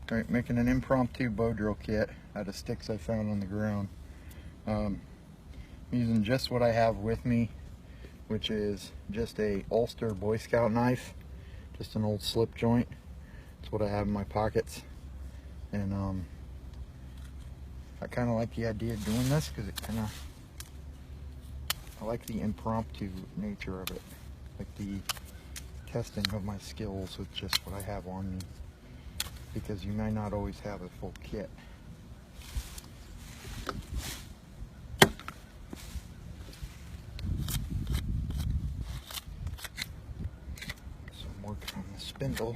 Alright, making an impromptu bow drill kit out of sticks I found on the ground. I'm using just what I have with me, which is just a Ulster Boy Scout knife, just an old slip joint. That's what I have in my pockets, and I kind of like the idea of doing this because I like the impromptu nature of it, like the testing of my skills with just what I have on me, because you may not always have a full kit. So I'm working on the spindle.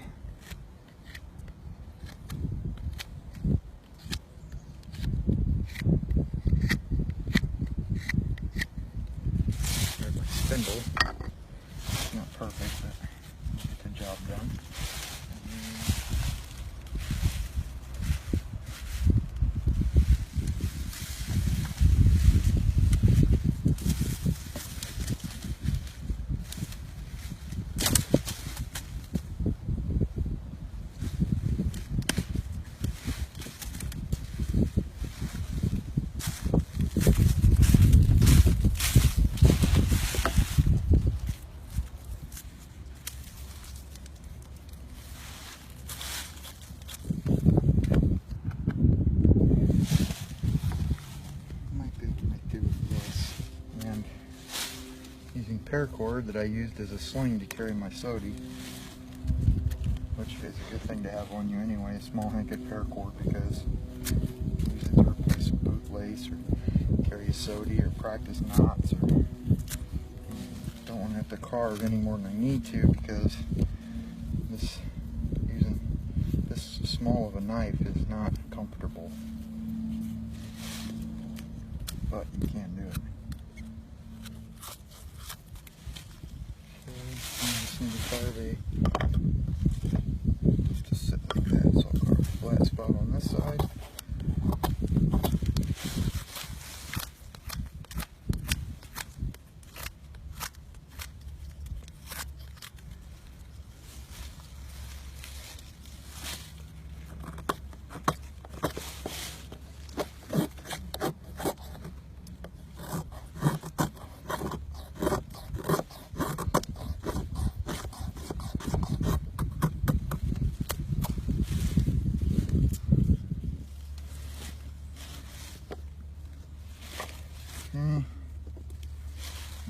There's my spindle. It's not perfect, but I'll get the job done. Using paracord that I used as a sling to carry my sody, which is a good thing to have on you anyway, a small hank of paracord, because you use it to replace boot lace or carry a sody or practice knots, or don't want to have to carve any more than I need to, because using this small of a knife is not comfortable, but you can do it. Need to carve just sit like that, so I'll carve a flat spot on this side.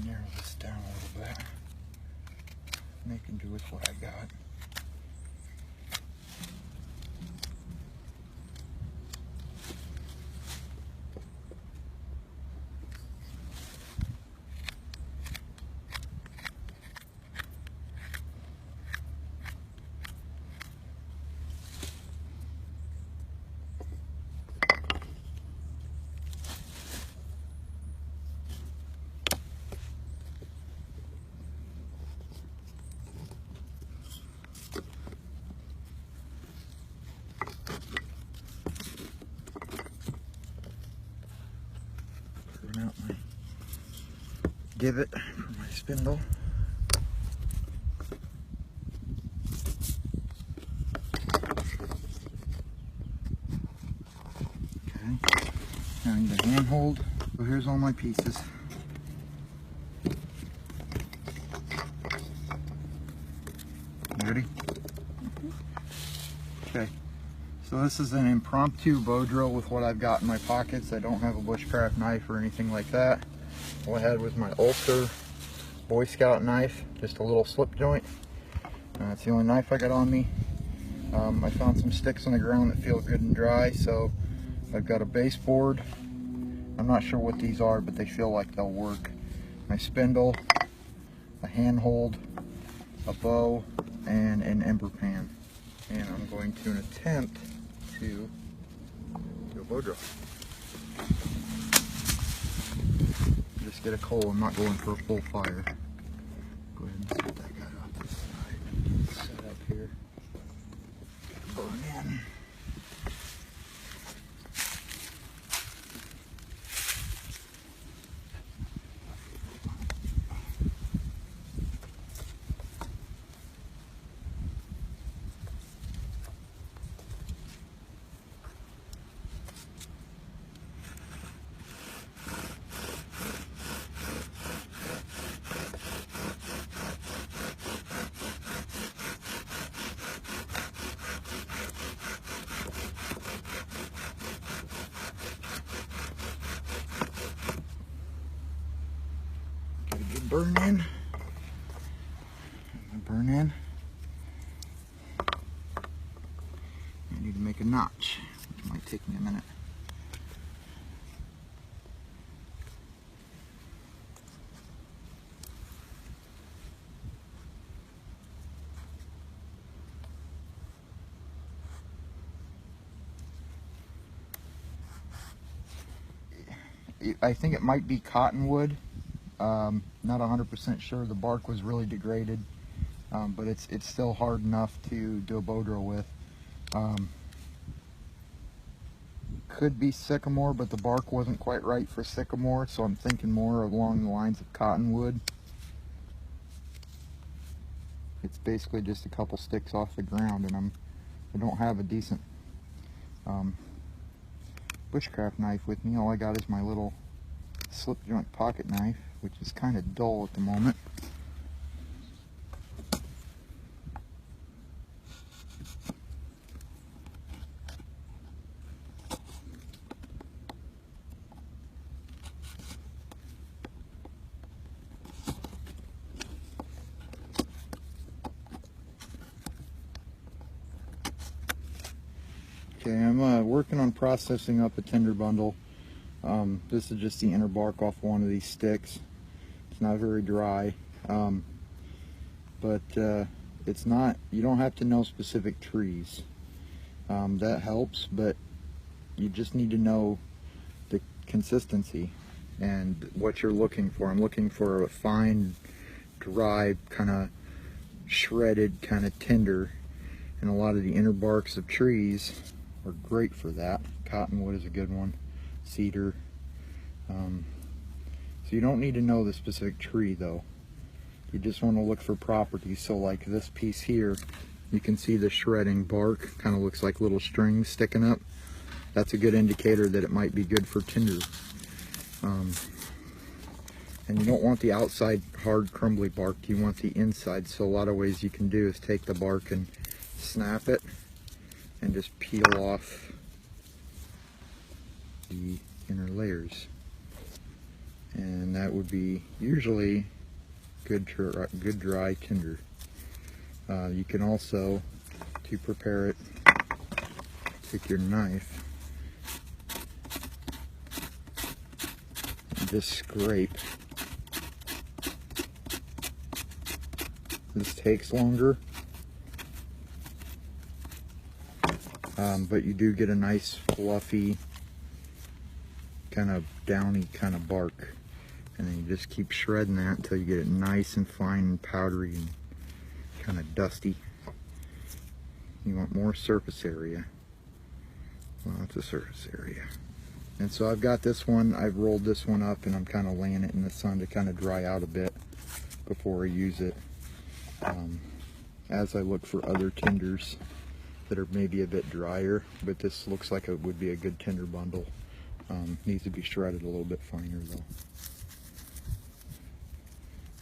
Narrow this down a little bit. Making do with what I got. Out my divot for my spindle. Okay, now I need a handhold. So here's all my pieces. You ready? Okay. So this is an impromptu bow drill with what I've got in my pockets. I don't have a bushcraft knife or anything like that. All I had was my Ulster Boy Scout knife, just a little slip joint. That's the only knife I got on me. I found some sticks on the ground that feel good and dry, so I've got a baseboard. I'm not sure what these are, but they feel like they'll work. My spindle, a handhold, a bow, and an ember pan. And I'm going to attempt to do a bow drill. Just get a coal. I'm not going for a full fire. Go ahead and set that guy off this side. Set up here. Burn in. burn in. Burn in. I need to make a notch, which might take me a minute. I think it might be cottonwood. Not 100% sure. The bark was really degraded, but it's still hard enough to do a bow drill with. Could be sycamore, but the bark wasn't quite right for sycamore, so I'm thinking more along the lines of cottonwood. It's basically just a couple sticks off the ground, and I don't have a decent bushcraft knife with me. All I got is my little slip joint pocket knife, which is kind of dull at the moment. Okay, I'm working on processing up a tinder bundle. This is just the inner bark off one of these sticks. It's not very dry, but it's not, you don't have to know specific trees. That helps, but you just need to know the consistency and what you're looking for. I'm looking for a fine, dry, kind of shredded kind of tinder, and a lot of the inner barks of trees are great for that. Cottonwood is a good one, cedar. So you don't need to know the specific tree though. You just want to look for properties. So like this piece here, you can see the shredding bark, kind of looks like little strings sticking up. That's a good indicator that it might be good for tinder. And you don't want the outside hard crumbly bark, you want the inside. So a lot of ways you can do is take the bark and snap it and just peel off the inner layers, and that would be usually good dry tinder. You can also, to prepare it, take your knife and just scrape. This takes longer, but you do get a nice fluffy, kind of downy kind of bark, and then you just keep shredding that until you get it nice and fine and powdery and kind of dusty. You want more surface area, lots of surface area. And so I've got this one, I've rolled this one up, and I'm kind of laying it in the sun to kind of dry out a bit before I use it, as I look for other tinders that are maybe a bit drier. But this looks like it would be a good tinder bundle. Needs to be shredded a little bit finer though.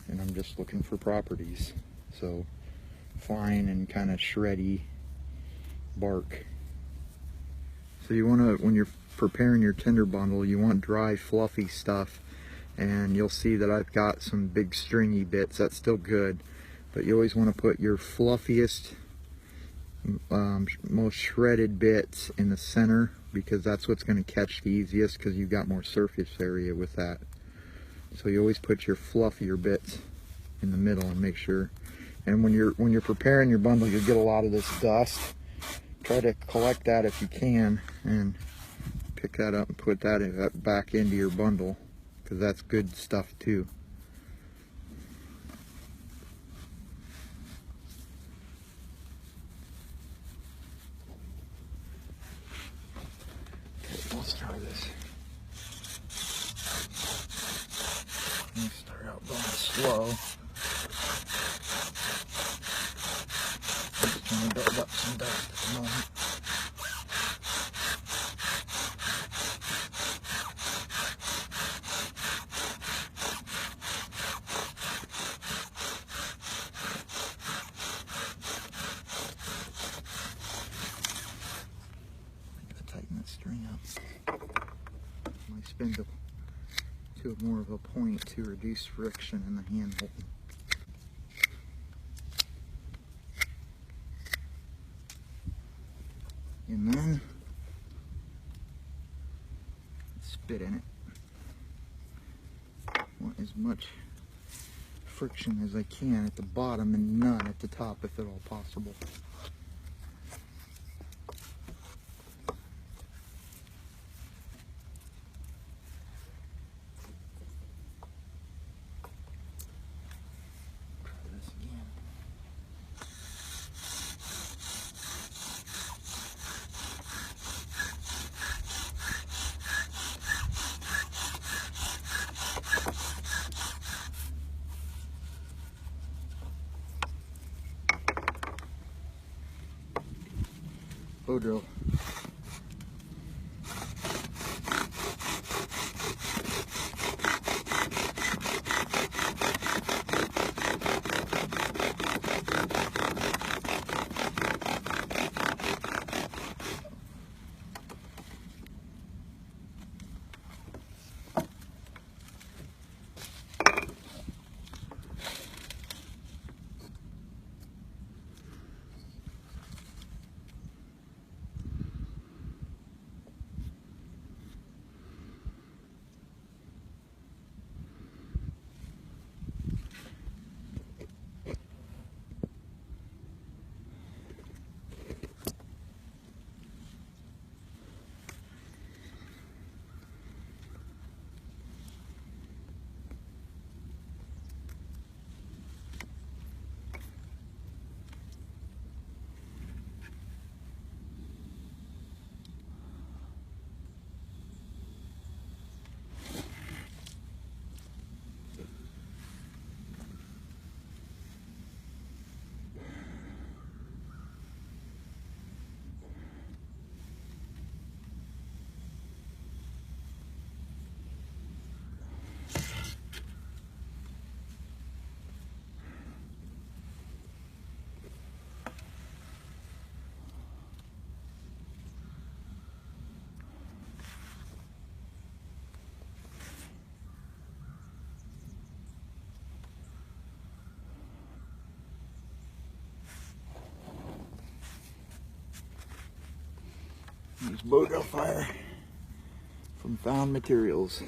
And I'm just looking for properties. So fine and kind of shreddy bark. So you want to, when you're preparing your tinder bundle, you want dry fluffy stuff, and you'll see that I've got some big stringy bits. That's still good, but you always want to put your fluffiest, most shredded bits in the center, because that's what's going to catch the easiest, because you've got more surface area with that. So you always put your fluffier bits in the middle and make sure. And when you're preparing your bundle, you'll get a lot of this dust. Try to collect that if you can, and pick that up and put that back into your bundle, because that's good stuff too. Let's try this. Let's start out going slow. Just trying to build up some dust at the moment. I gotta tighten that string up. My spindle to more of a point to reduce friction in the handle. And then spit in it. I want as much friction as I can at the bottom and none at the top if at all possible. Bowdrill. Use bowdrill fire from found materials.